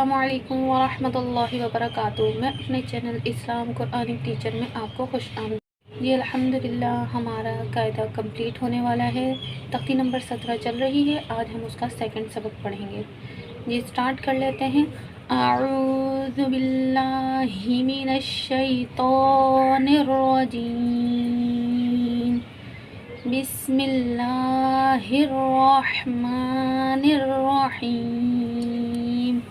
अस्सलाम वालेकुम वरहमतुल्लाहि वबरकातुहू। मैं अपने चैनल इस्लाम कुरानिक टीचर में आपको खुश आमदीद। ये अल्हम्दुलिल्लाह हमारा कायदा कंप्लीट होने वाला है। तख्ती नंबर 17 चल रही है। आज हम उसका सेकंड सबक पढ़ेंगे। ये स्टार्ट कर लेते हैं। अऊज़ु बिल्लाहि मिनश शैतानिर रजीम। बिस्मिल्लाहिर रहमानिर रहीम।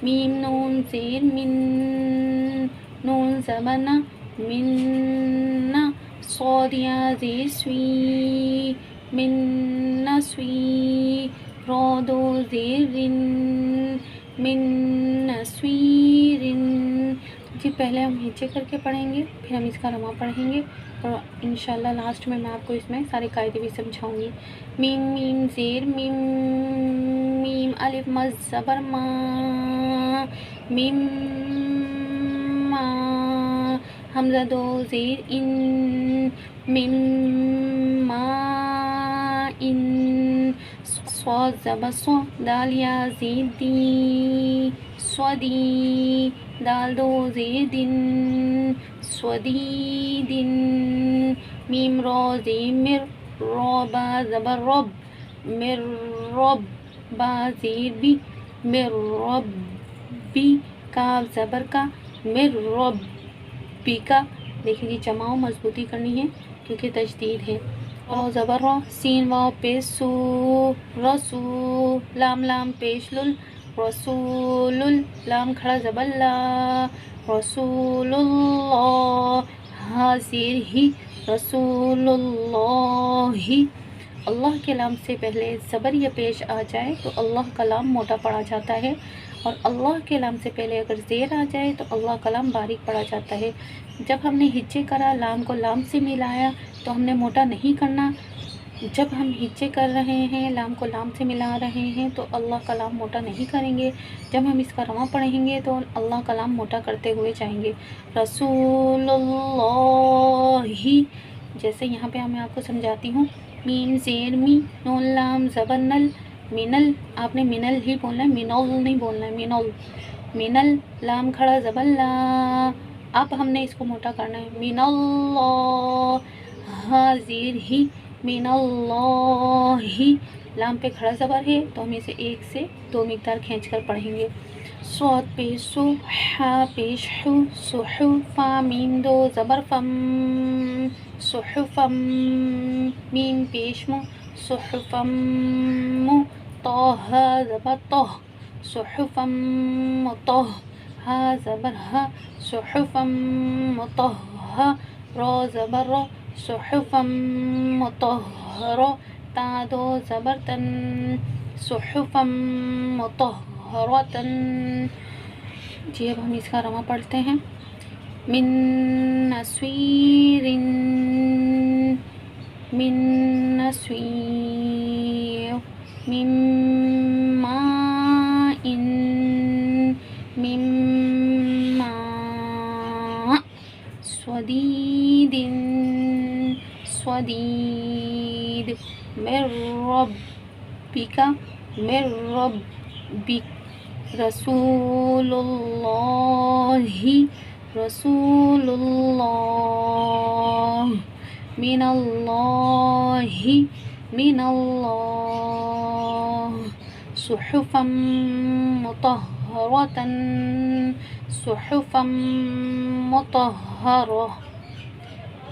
मीम नून ज़ेर मिन, नून ज़बना मिन्ना, सौदिया ज़ेर स्वी, मिन्ना स्वी, रौदो ज़ेर रिन, मिन्ना स्वीरिन। जी पहले हम हिज्जे करके पढ़ेंगे, फिर हम इसका रमा पढ़ेंगे और इंशाल्लाह लास्ट में मैं आपको इसमें सारे कायदे भी समझाऊंगी। मीम मीम ज़ेर मीम, मीम अलिफ मज़ ज़बर मा, मीम मा, हमज़ा दो ज़ेर इन, मीम मा इन, स्वाद ज़बर सो, दाल या ज़ेर दी, स्वदी, दाल दो ज़ेर दिन, स्वदी दिन। मीम रो ज़ेर मिर, रोबा ज़बर रब, मिर रब, बा ज़ेर बी, मिर रब्बी, काफ ज़बर का, मिर रब्बी का। देखिए जी जमाओ मजबूती करनी है क्योंकि तजदीद है। और ज़बर रो, सीन वाव पेश सू, रसू, लाम लाम पेश लुल, रसूलुल, लाम खड़ा ज़बर ला, रसूलुल्लाह, हाज़िर ही, रसूलुल्लाही। अल्लाह के लाम से पहले ज़बर या पेश आ जाए तो अल्लाह का लाम मोटा पड़ा जाता है, और अल्लाह के लाम से पहले अगर ज़ेर आ जाए तो अल्लाह का लाम बारीक पड़ा जाता है। जब हमने हिज्जे करा, लाम को लाम से मिलाया तो हमने मोटा नहीं करना। जब हम हिज्जे कर रहे हैं, लाम को लाम से मिला रहे हैं तो अल्लाह का लाम मोटा नहीं करेंगे। जब हम इसका रमा पढ़ेंगे तो अल्लाह का लाम मोटा करते हुए जाएंगे। रसूलुल्लाही, जैसे यहाँ पे मैं आपको समझाती हूँ। मीम ज़ेर मी, नून लाम ज़बर नल, मिनल, आपने मिनल ही बोलना है, मिनल नहीं बोलना है, मिनल, मिनल, लाम खड़ा ज़बर ला, अब हमने इसको मोटा करना है। मिनल्लाह, हाज़िर ही, मिनल्लाही, लाम पे खड़ा ज़बर है तो हम इसे एक से दो मिक़दार खींच कर पढ़ेंगे। स्वाद पेश सु, हा पेश हु, सुहुफ़ा, मीम दो ज़बर फम, सुहुफ़म, मीम पेश मु, सुहुफ़म मु, तोहा ज़बर तोह, सुहुफ़म मुतोह, हा ज़बर हा, सुहुफ़म मुतोहा, रो ज़बर रो, सुहुफ़म मुतोहरा, ता दो ज़बर तन, सुहुफ़म मुतोहरतन। जी अब हम इसका रमा पढ़ते हैं। मिन नस्वीरिन, मिन नस्वीर, मिन माइन, मिन मा, स्वदीदिन, स्वदीद, मिर रब्बिका, मिर रब्बिक, रसूलुल्लाही, रसूलुल्लाह, मिनल्लाही, मिनल्लाह, सुहुफ़म मुतहहरतन, सुहुफ़म मुतहहरा।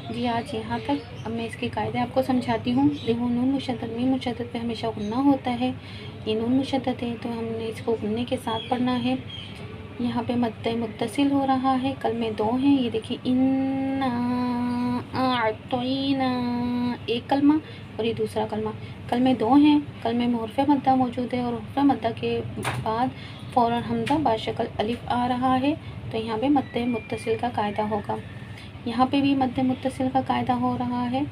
जी आज यहाँ तक। अब मैं इसके कायदे आपको समझाती हूँ। देखो नून मुशद्दद, मीम मुशद्दद पे हमेशा गुन्ना होता है। ये नून मुशद्दद है तो हमने इसको गुन्ने के साथ पढ़ना है। यहाँ पे मद्द मुत्तसिल हो रहा है। कलमे दो हैं, ये देखिए, इन्ना आतोइना एक कलमा और ये दूसरा कलमा। कलमे दो हैं, कलमे में हुर्फ़े मद्दा मौजूद है और हुर्फ़े मद्दा के बाद फ़ौरन हमज़ा बाशकल अलिफ आ रहा है तो यहाँ पे मद्द मुत्तसिल का कायदा होगा। यहाँ पे भी मद्द मुत्तसिल का कायदा हो रहा है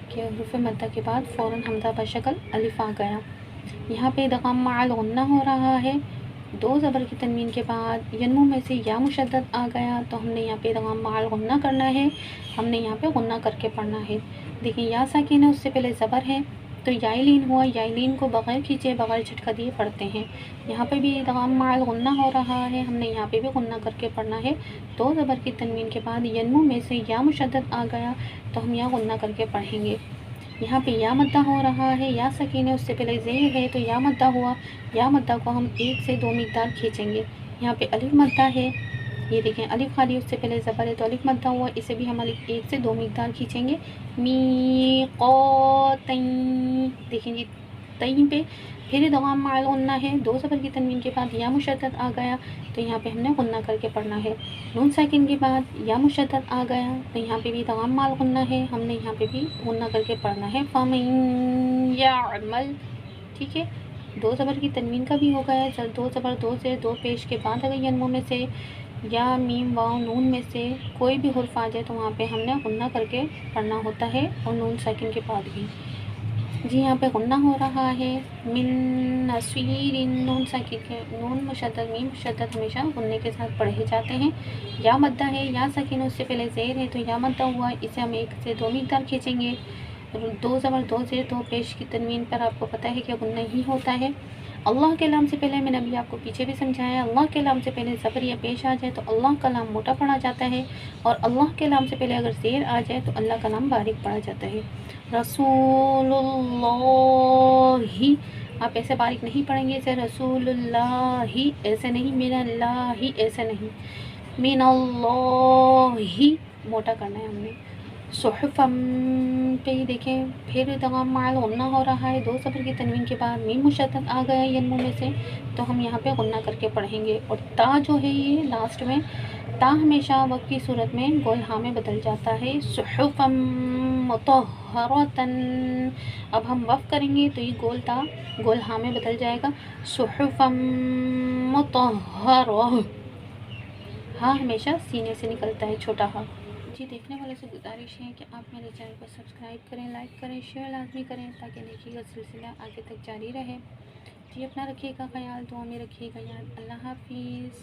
कि हुर्फ़े मद्दा के बाद फ़ौरन हमज़ा बशकल अलिफ आ गया। यहाँ पे इदग़ाम मअल गुन्ना हो रहा है। दो ज़बर की तनवीन के बाद यन्मू में से या मुशद्दद आ गया तो हमने यहाँ पे इदग़ाम मअल गुन्ना करना है। हमने यहाँ पे गुन्ना करके पढ़ना है। देखिए या साकिन है, उससे पहले ज़बर है, تو یائلین ہوا، یائلین کو بغیر کھینچے بغیر جھٹکا دیے پڑھتے ہیں۔ یہاں پہ بھی ادغام مع الغنہ ہو رہا ہے، ہم نے یہاں پہ بھی غنہ کر کے پڑھنا ہے۔ دو زبر کی تنوین کے بعد ینمو میں سے یا مشدد آ گیا تو ہم یہاں غنہ کر کے پڑھیں گے۔ یہاں پہ یا مدہ ہو رہا ہے، یا سکین ہے، اس سے پہلے زیر ہے تو یا مدہ ہوا، یا مدہ کو ہم 1 سے 2 مقدار کھینچیں گے۔ یہاں پہ الف مدہ ہے، یہ دیکھیں الف خالی اس سے پہلے زبر ہے تو الف مدہ ہوا، اسے بھی ہم 1 سے 2 مقدار کھینچیں گے۔ میقاتین، دیکھیں جی تین پہ پھر ادغام مع الغنہ ہے، دو زبر کی تنوین کے بعد یا مشدد آ گیا تو یہاں پہ ہم نے غنہ کر کے پڑھنا ہے۔ نون ساکن کے بعد یا مشدد آ گیا تو یہاں پہ بھی ادغام مع الغنہ ہے، ہم نے یہاں پہ بھی غنہ کر کے پڑھنا ہے۔ فَمَن يَعْمَلْ، ٹھیک ہے، دو زبر کی تنوین کا بھی ہو گیا ہے، دو زبر دو سے دو پیش کے بعد اگر ینمو میں سے یا میم واو نون میں سے کوئی بھی حرف آ جائے تو وہاں پہ ہم نے غنہ کر کے پڑھنا ہوتا ہے، اور نون ساکن کے بعد بھی۔ جی یہاں پہ غنہ ہو رہا ہے، من نصیر، نون ساکن کے نون مشدد میم مشدد ہمیشہ غنے کے ساتھ پڑھے جاتے ہیں۔ یا مدہ ہے، یا ساکن اس سے پہلے زیر ہے تو یا مدہ ہوا، اسے ہم 1 سے 2 مقدار کھینچیں گے۔ دو زبر دو زیر دو پیش کی تنوین پر آپ کو پتہ ہے کہ غنہ ہی ہوتا ہے۔ اللہ کے لام سے پہلے میں نے ابھی آپ کو پیچھے بھی سمجھایا، اللہ کے لام سے پہلے زبر یا پیش آ جائے تو اللہ کا لام موٹا پڑھا جاتا ہے، اور اللہ کے لام سے پہلے اگر زیر آ جائے تو اللہ کا لام باریک پڑھا جاتا ہے۔ رسول اللہ، آپ ایسے باریک نہیں پڑھیں گے، اسے رسول اللہ ایسے نہیں، من اللہ ایسے نہیں، من اللہ موٹا کرنا ہے ہم نے۔ صحفم پہ ہی دیکھیں پھر ادغام مع الغنہ ہو رہا ہے، دو زبر کی تنوین کے بعد میم مشدد آ گیا ینمو میں سے تو ہم یہاں پہ غنہ کر کے پڑھیں گے۔ اور تا جو ہے یہ لاسٹ میں، تا ہمیشہ وقت کی صورت میں گول ہاں میں بدل جاتا ہے۔ صحفم مطہرۃ، اب ہم وقف کریں گے تو یہ گول تا گول ہاں میں بدل جائے گا۔ صحفم مطہرہ، ہاں ہمیشہ سینے سے نکلتا ہے، چھوٹا ہاں۔ جی دیکھنے والے سے گزارش ہے کہ آپ میرے چینل کو سبسکرائب کریں، لائک کریں، شیئر لازمی کریں تاکہ نیکی کا سلسلہ آگے تک جاری رہے۔ جی اپنا رکھیے گا خیال، دعا میں رکھیے گا یاد۔ اللہ حافظ۔